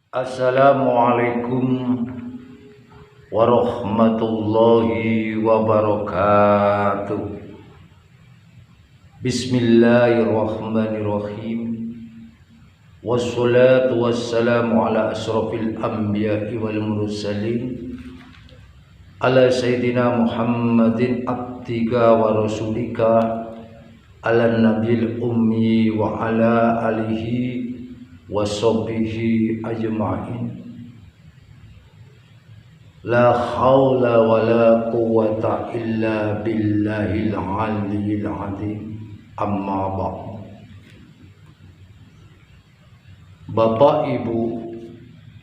Assalamualaikum warahmatullahi wabarakatuh. Bismillahirrahmanirrahim. Wassalatu wassalamu ala asrafil anbiya'i wal mursalin ala sayyidina Muhammadin abdika wa rasulika ala nabil ummi wa ala alihi wa sahbihi ajma'in. La haula wa la quwwata illa billahil aliyyil azim. Amma ba'd. Bapak, Ibu,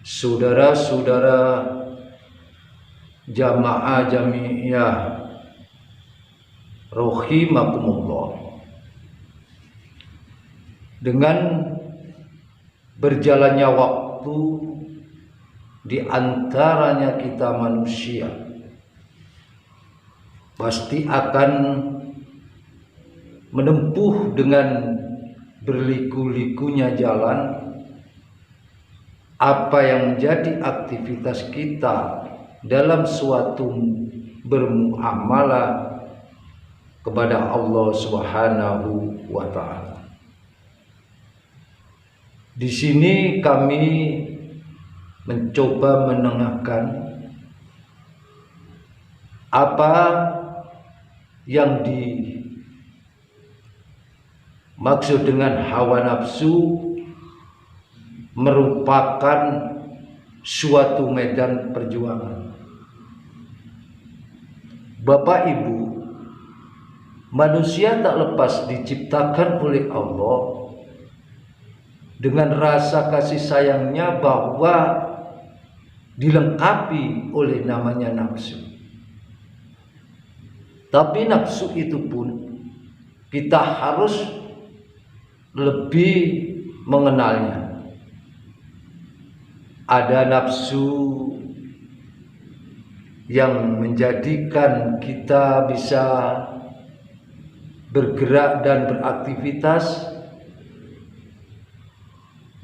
saudara-saudara jamaah jamiah rahimakumullah. Dengan berjalannya waktu, di antaranya kita manusia pasti akan menempuh dengan berliku-likunya jalan apa yang menjadi aktivitas kita dalam suatu bermuamalah kepada Allah Subhanahu wa ta'ala. Di sini kami mencoba menengahkan apa yang dimaksud dengan hawa nafsu merupakan suatu medan perjuangan. Bapak Ibu, manusia tak lepas diciptakan oleh Allah dengan rasa kasih sayangnya bahwa dilengkapi oleh namanya nafsu. Tapi nafsu itu pun kita harus lebih mengenalnya. Ada nafsu yang menjadikan kita bisa bergerak dan beraktivitas,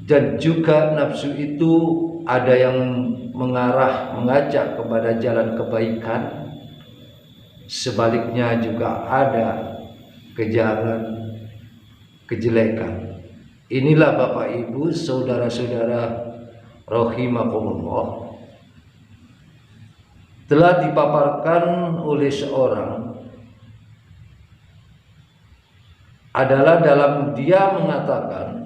dan juga nafsu itu ada yang mengajak kepada jalan kebaikan, sebaliknya juga ada ke jalan kejelekan. Inilah Bapak Ibu, saudara-saudara rahimakumullah, telah dipaparkan oleh seorang adalah dalam dia mengatakan,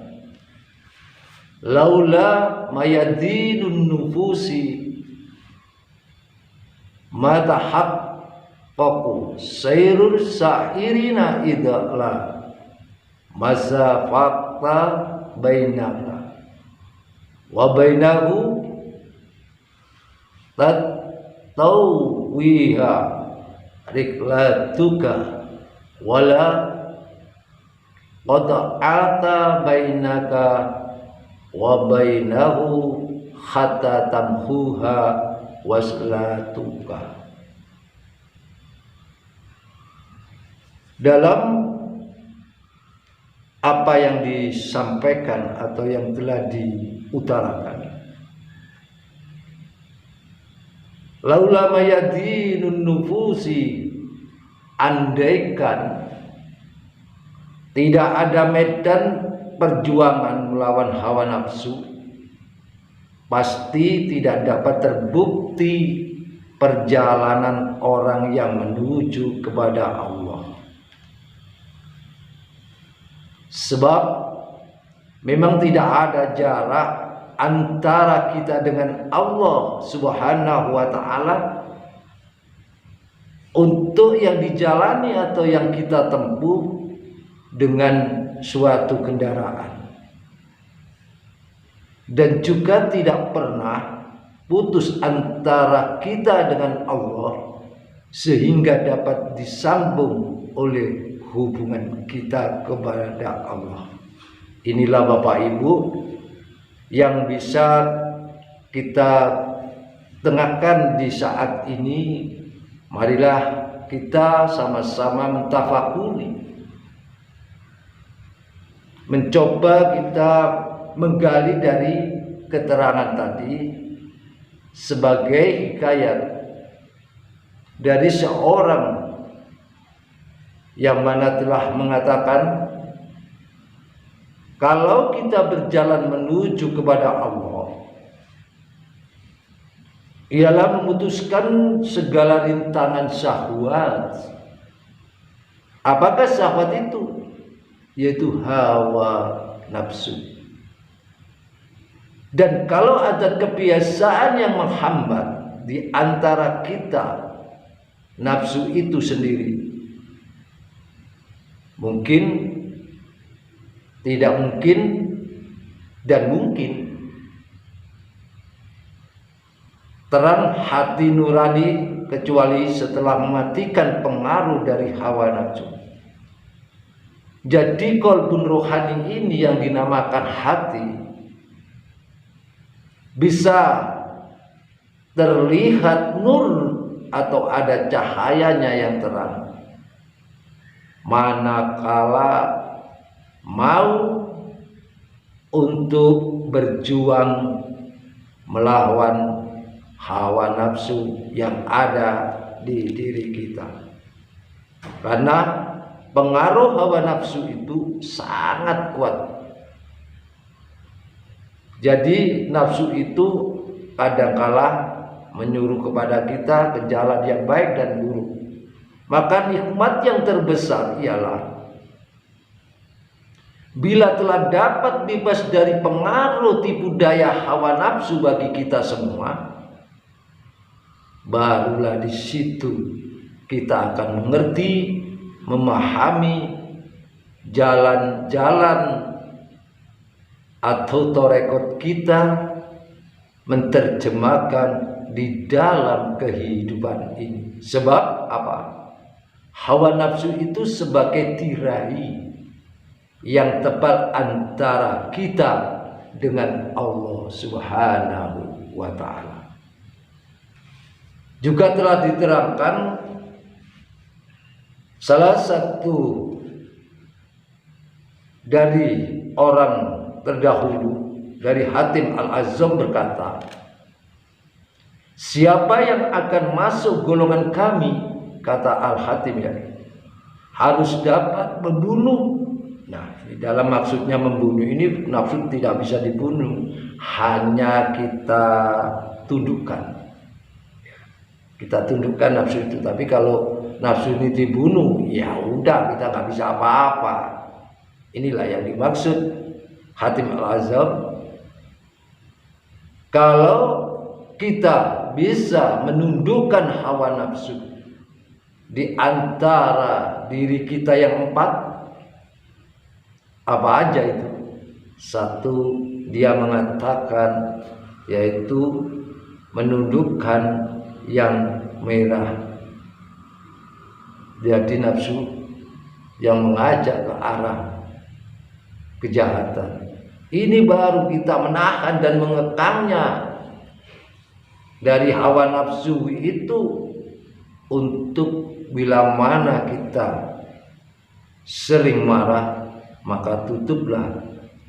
laula mayadinun nufusi matahaqqaqu sayrul sa'irina idala masafata bainaka wa bainahu tatawwiha riklatuka wala qada'ata bainaka wa bainahu hatta tamhuha waslatuka. Dalam apa yang disampaikan atau yang telah diutarakan, laula mayadinun nufusi, andaikan tidak ada medan perjuangan melawan hawa nafsu, pasti tidak dapat terbukti perjalanan orang yang menuju kepada Allah. Sebab memang tidak ada jarak antara kita dengan Allah Subhanahu wa ta'ala untuk yang dijalani atau yang kita tempuh dengan suatu kendaraan, dan juga tidak pernah putus antara kita dengan Allah sehingga dapat disambung oleh hubungan kita kepada Allah. Inilah Bapak Ibu yang bisa kita tengahkan di saat ini. Marilah kita sama-sama mentafakuri, mencoba kita menggali dari keterangan tadi sebagai hikayat dari seorang yang mana telah mengatakan, kalau kita berjalan menuju kepada Allah, ialah memutuskan segala rintangan syahwat. Apakah syahwat itu? Yaitu hawa nafsu. Dan kalau ada kebiasaan yang menghambat di antara kita, nafsu itu sendiri, mungkin, tidak mungkin, dan mungkin, terang hati nurani kecuali setelah mematikan pengaruh dari hawa nafsu. Jadi qalbun rohani ini yang dinamakan hati bisa terlihat nur atau ada cahayanya yang terang manakala mau untuk berjuang melawan hawa nafsu yang ada di diri kita. Karena pengaruh hawa nafsu itu sangat kuat. Jadi nafsu itu kadangkala menyuruh kepada kita ke jalan yang baik dan buruk. Maka nikmat yang terbesar ialah bila telah dapat bebas dari pengaruh tipu daya hawa nafsu bagi kita semua, barulah di situ kita akan mengerti, memahami jalan-jalan atau torekot kita, menerjemahkan di dalam kehidupan ini. Sebab apa? Hawa nafsu itu sebagai tirai yang tebal antara kita dengan Allah Subhanahu wa ta'ala. Juga telah diterangkan salah satu dari orang terdahulu, dari Hatim Al-Azzam berkata, siapa yang akan masuk golongan kami, kata Al-Hatim, ya, harus dapat membunuh. Nah, di dalam maksudnya membunuh ini nafsu tidak bisa dibunuh, hanya kita tundukkan. Kita tundukkan nafsu itu. Tapi kalau nafsu ini dibunuh, ya udah, kita nggak bisa apa-apa. Inilah yang dimaksud Hatim Al-Azzam. Kalau kita bisa menundukkan hawa nafsu di antara diri kita yang empat, apa aja itu? Satu, dia mengatakan, yaitu menundukkan yang merah, jadi nafsu yang mengajak ke arah kejahatan. Ini baru kita menahan dan mengekangnya dari hawa nafsu itu, untuk bila mana kita sering marah, maka tutuplah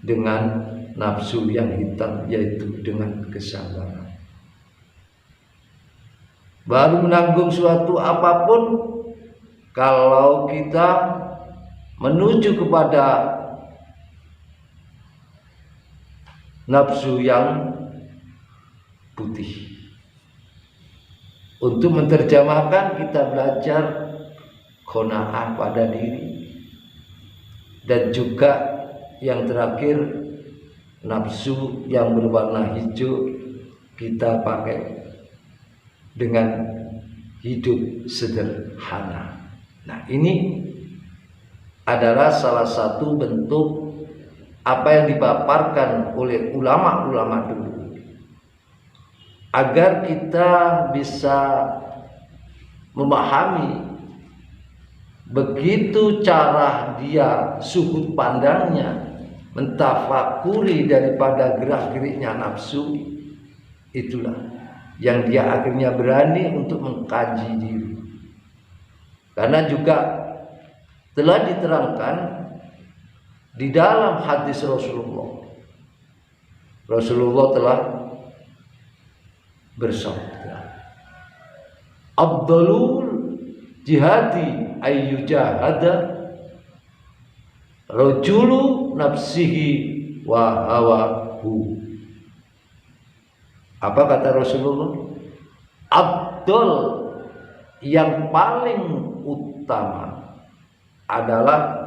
dengan nafsu yang hitam, yaitu dengan kesabaran. Baru menanggung suatu apapun kalau kita menuju kepada nafsu yang putih. Untuk menerjemahkan, kita belajar qanaah pada diri. Dan juga yang terakhir, nafsu yang berwarna hijau kita pakai dengan hidup sederhana. Nah, ini adalah salah satu bentuk apa yang dipaparkan oleh ulama-ulama dulu, agar kita bisa memahami begitu cara dia sudut pandangnya, mentafakuri daripada gerak-geriknya nafsu, itulah yang dia akhirnya berani untuk mengkaji diri. Karena juga telah diterangkan di dalam hadis Rasulullah Rasulullah telah bersabda, "Afdalul jihadi ayyujahada rajulu nafsihi wa hawahu." Apa kata Rasulullah? Afdal, yang paling utama adalah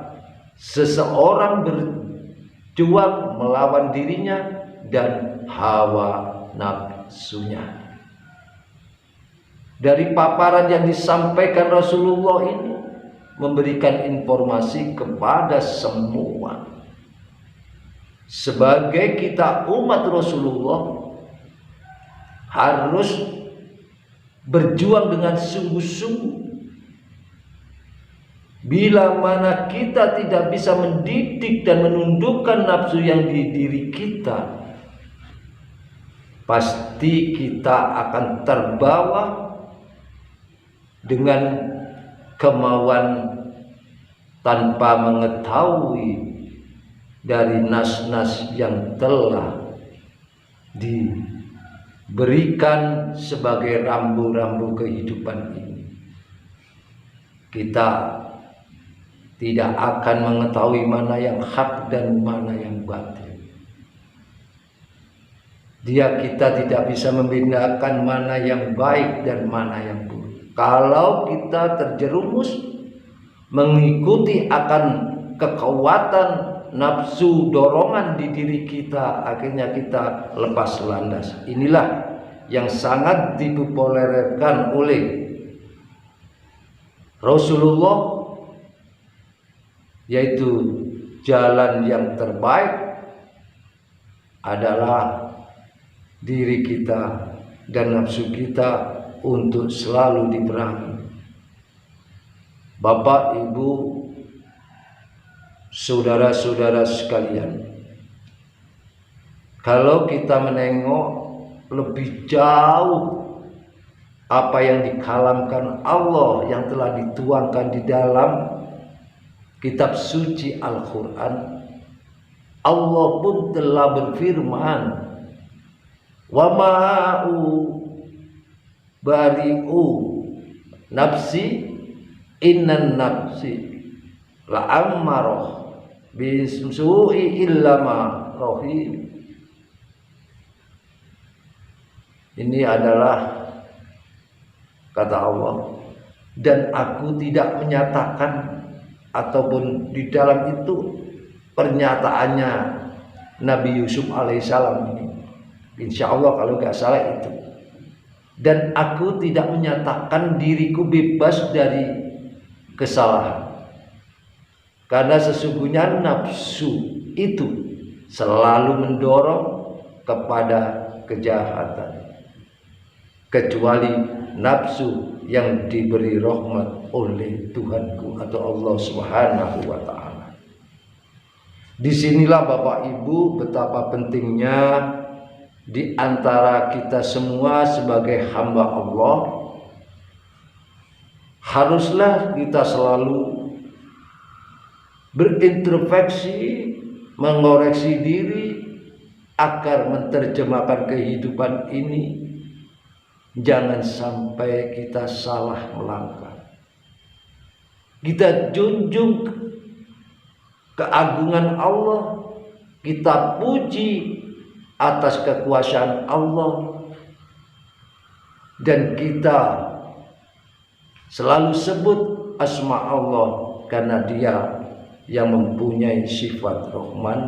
seseorang berjuang melawan dirinya dan hawa nafsunya. Dari paparan yang disampaikan Rasulullah ini memberikan informasi kepada semua. Sebagai kita umat Rasulullah harus berjuang dengan sungguh-sungguh. Bila mana kita tidak bisa mendidik dan menundukkan nafsu yang di diri kita, pasti kita akan terbawa dengan kemauan tanpa mengetahui dari nas-nas yang telah diberikan sebagai rambu-rambu kehidupan ini. Kita tidak akan mengetahui mana yang hak dan mana yang batil. Kita tidak bisa membedakan mana yang baik dan mana yang buruk. Kalau kita terjerumus mengikuti akan kekuatan nafsu dorongan di diri kita, akhirnya kita lepas landas. Inilah yang sangat dipopulerkan oleh Rasulullah, yaitu jalan yang terbaik adalah diri kita dan nafsu kita untuk selalu diperangi. Bapak, Ibu, saudara-saudara sekalian, kalau kita menengok lebih jauh apa yang dikalamkan Allah yang telah dituangkan di dalam kitab suci Al-Quran, Allah pun telah berfirman, "Wa ma'u bari'u nafsi innan nafsi la'ammarah bisu'i illa ma rahim." Ini adalah kata Allah, dan aku tidak menyatakan, ataupun di dalam itu pernyataannya Nabi Yusuf alaihissalam ini, insya Allah kalau nggak salah itu, dan aku tidak menyatakan diriku bebas dari kesalahan, karena sesungguhnya nafsu itu selalu mendorong kepada kejahatan, kecuali nafsu yang diberi rahmat oleh Tuhanku atau Allah Subhanahu wa taala. Disinilah Bapak Ibu betapa pentingnya di antara kita semua sebagai hamba Allah, haruslah kita selalu berintrospeksi, mengoreksi diri agar menerjemahkan kehidupan ini. Jangan sampai kita salah melangkah. Kita junjung keagungan Allah, kita puji atas kekuasaan Allah, dan kita selalu sebut asma Allah karena Dia yang mempunyai sifat Rahman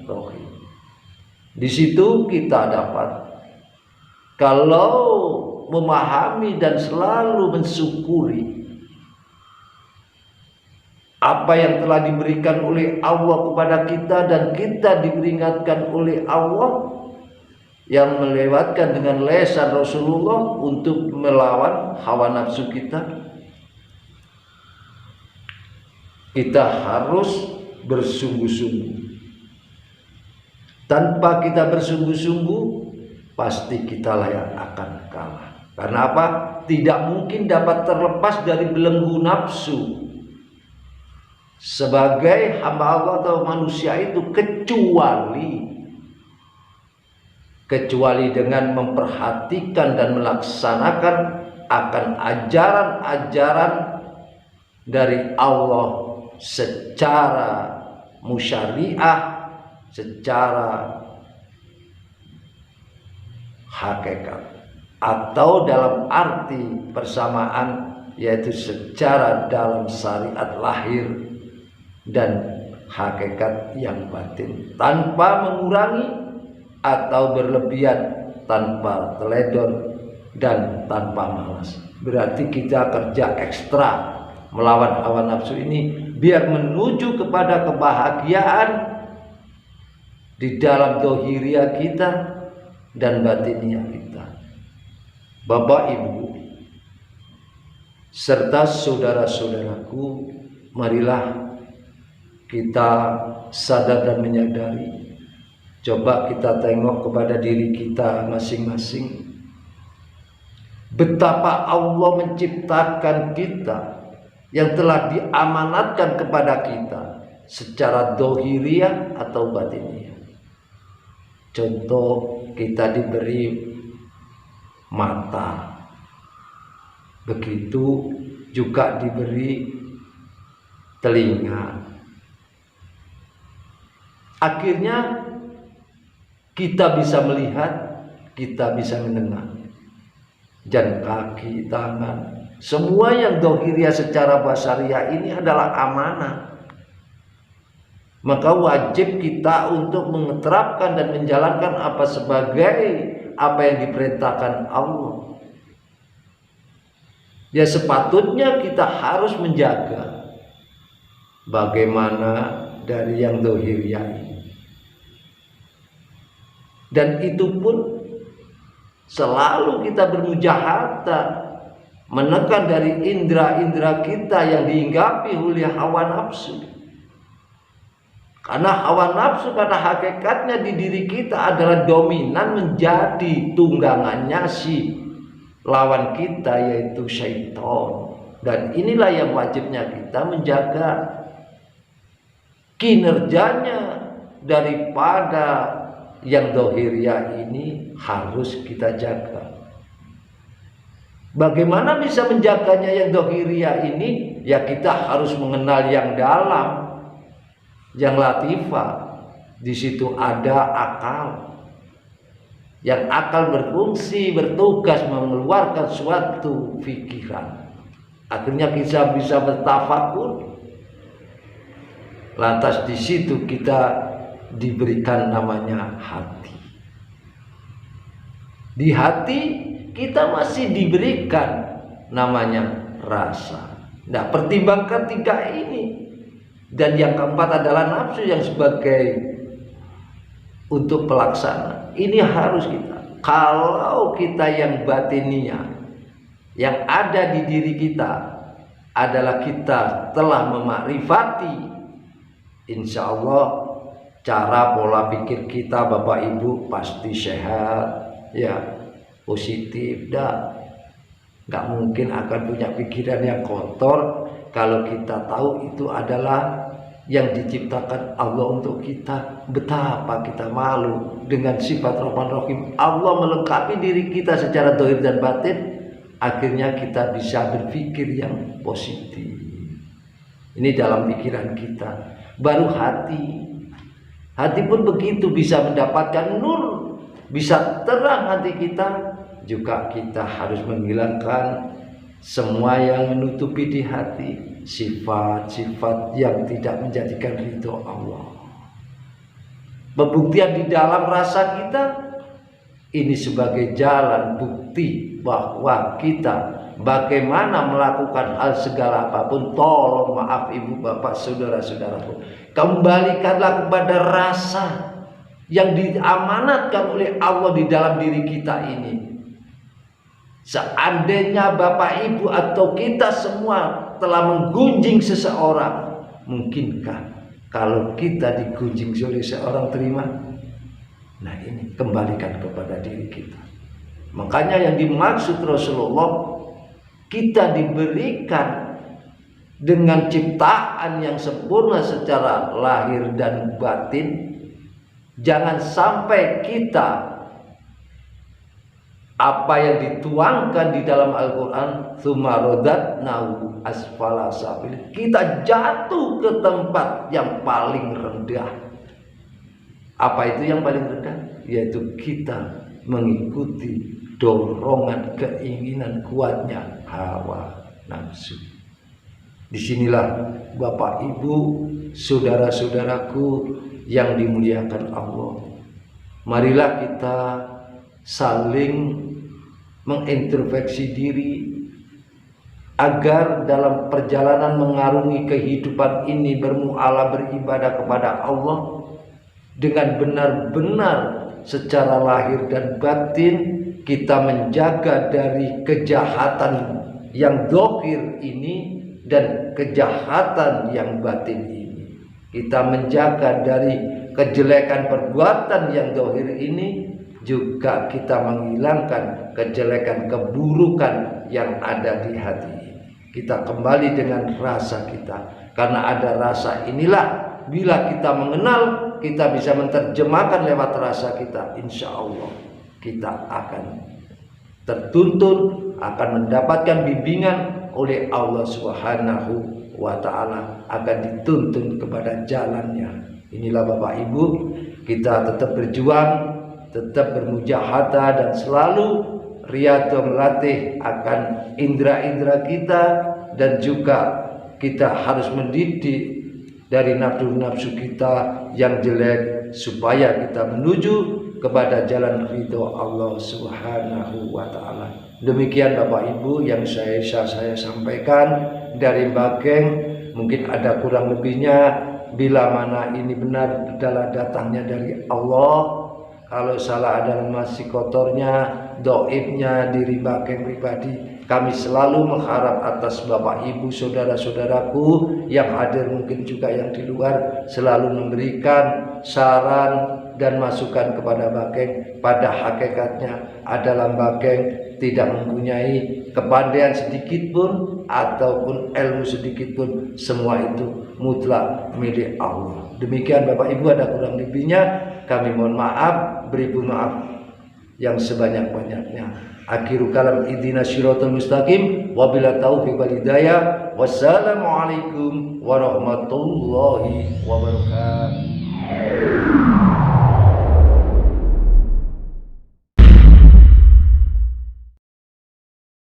Rahim. Di situ kita dapat, kalau memahami dan selalu mensyukuri apa yang telah diberikan oleh Allah kepada kita, dan kita diperingatkan oleh Allah yang melewatkan dengan lisan Rasulullah untuk melawan hawa nafsu kita, kita harus bersungguh-sungguh. Tanpa kita bersungguh-sungguh, pasti kita layak akan kalah. Karena apa? Tidak mungkin dapat terlepas dari belenggu nafsu sebagai hamba Allah atau manusia itu, kecuali kecuali dengan memperhatikan dan melaksanakan akan ajaran-ajaran dari Allah secara musyariah, secara hakikat, atau dalam arti persamaan, yaitu secara dalam syariat lahir dan hakikat yang batin, tanpa mengurangi atau berlebihan, tanpa teledor dan tanpa malas. Berarti kita kerja ekstra melawan hawa nafsu ini biar menuju kepada kebahagiaan di dalam dohiriah kita dan batiniah kita. Bapak, Ibu, serta saudara-saudaraku, marilah kita sadar dan menyadari. Coba kita tengok kepada diri kita masing-masing. Betapa Allah menciptakan kita yang telah diamanatkan kepada kita secara dohiriah atau batiniah. Contoh, kita diberi mata, begitu juga diberi telinga. Akhirnya kita bisa melihat, kita bisa mendengar. Dan kaki, tangan, semua yang dohiriah secara basariah ini adalah amanah. Maka wajib kita untuk menerapkan dan menjalankan apa yang diperintahkan Allah. Ya, sepatutnya kita harus menjaga bagaimana dari yang dohiriah ini. Dan itu pun selalu kita bermujahadah menekan dari indera-indera kita yang dihinggapi oleh hawa nafsu. Karena hawa nafsu pada hakikatnya di diri kita adalah dominan, menjadi tunggangannya si lawan kita, yaitu syaitan. Dan inilah yang wajibnya kita menjaga kinerjanya daripada yang dohiriah ini harus kita jaga. Bagaimana bisa menjaganya yang dohiriah ini? Ya, kita harus mengenal yang dalam, yang latifah. Di situ ada akal. Yang akal berfungsi, bertugas mengeluarkan suatu pikiran. Akhirnya kita bisa bertafakur. Lantas di situ kita diberikan namanya hati. Di hati kita masih diberikan namanya rasa. Nah, pertimbangkan tiga ini. Dan yang keempat adalah nafsu yang sebagai untuk pelaksana. Ini harus kita. Kalau kita yang batiniah, yang ada di diri kita adalah kita telah memakrifati, insya Allah cara pola pikir kita, Bapak Ibu, pasti sehat, ya, positif. Nggak mungkin akan punya pikiran yang kotor kalau kita tahu itu adalah yang diciptakan Allah untuk kita. Betapa kita malu dengan sifat Rahman Rahim. Allah melengkapi diri kita secara zahir dan batin. Akhirnya kita bisa berpikir yang positif. Ini dalam pikiran kita. Baru hati. Hati pun begitu, bisa mendapatkan nur, bisa terang hati kita. Juga kita harus menghilangkan semua yang menutupi di hati, sifat-sifat yang tidak menjadikan ridho Allah. Pembuktian di dalam rasa kita ini sebagai jalan bukti bahwa kita bagaimana melakukan hal segala apapun. Tolong, maaf ibu bapak saudara-saudaraku, kembalikanlah kepada rasa yang diamanatkan oleh Allah di dalam diri kita ini. Seandainya bapak ibu atau kita semua telah menggunjing seseorang, mungkinkah kalau kita digunjing oleh seorang terima? Nah, ini kembalikan kepada diri kita. Makanya yang dimaksud Rasulullah, kita diberikan dengan ciptaan yang sempurna secara lahir dan batin. Jangan sampai kita apa yang dituangkan di dalam Al-Quran, tsumma radatnahu asfala safilin, kita jatuh ke tempat yang paling rendah. Apa itu yang paling rendah? Yaitu kita mengikuti dorongan keinginan kuatnya hawa nafsu. Disinilah Bapak Ibu, saudara-saudaraku yang dimuliakan Allah, marilah kita saling mengintrospeksi diri agar dalam perjalanan mengarungi kehidupan ini bermuamalah beribadah kepada Allah dengan benar-benar secara lahir dan batin, kita menjaga dari kejahatan yang zahir ini dan kejahatan yang batin ini. Kita menjaga dari kejelekan perbuatan yang zahir ini, juga kita menghilangkan kejelekan keburukan yang ada di hati ini. Kita kembali dengan rasa kita, karena ada rasa inilah bila kita mengenal, kita bisa menerjemahkan lewat rasa kita. Insya Allah kita akan tertuntun, akan mendapatkan bimbingan oleh Allah Subhanahu wa Ta'ala, akan dituntun kepada jalannya. Inilah Bapak Ibu, kita tetap berjuang, tetap bermujahadah, dan selalu riyadhah melatih akan indera-indera kita, dan juga kita harus mendidik dari nafsu-nafsu kita yang jelek supaya kita menuju kepada jalan ridho Allah Subhanahu wa Ta'ala. Demikian Bapak Ibu yang saya sampaikan dari Bageng. Mungkin ada kurang lebihnya, bila mana ini benar adalah datangnya dari Allah, kalau salah adalah masih kotornya, doibnya diri Bageng pribadi. Kami selalu mengharap atas Bapak Ibu saudara-saudaraku yang hadir, mungkin juga yang di luar, selalu memberikan saran dan masukan kepada Bageng. Pada hakikatnya adalah Bageng tidak mempunyai kepandaian sedikit pun ataupun ilmu sedikit pun, semua itu mutlak milik Allah. Demikian Bapak Ibu, ada kurang lebihnya kami mohon maaf, beribu maaf yang sebanyak-banyaknya. Akhiru kalam, ihdinas siratal mustaqim, wabila taufiq wal hidayah. Wassalamualaikum warahmatullahi wabarakatuh.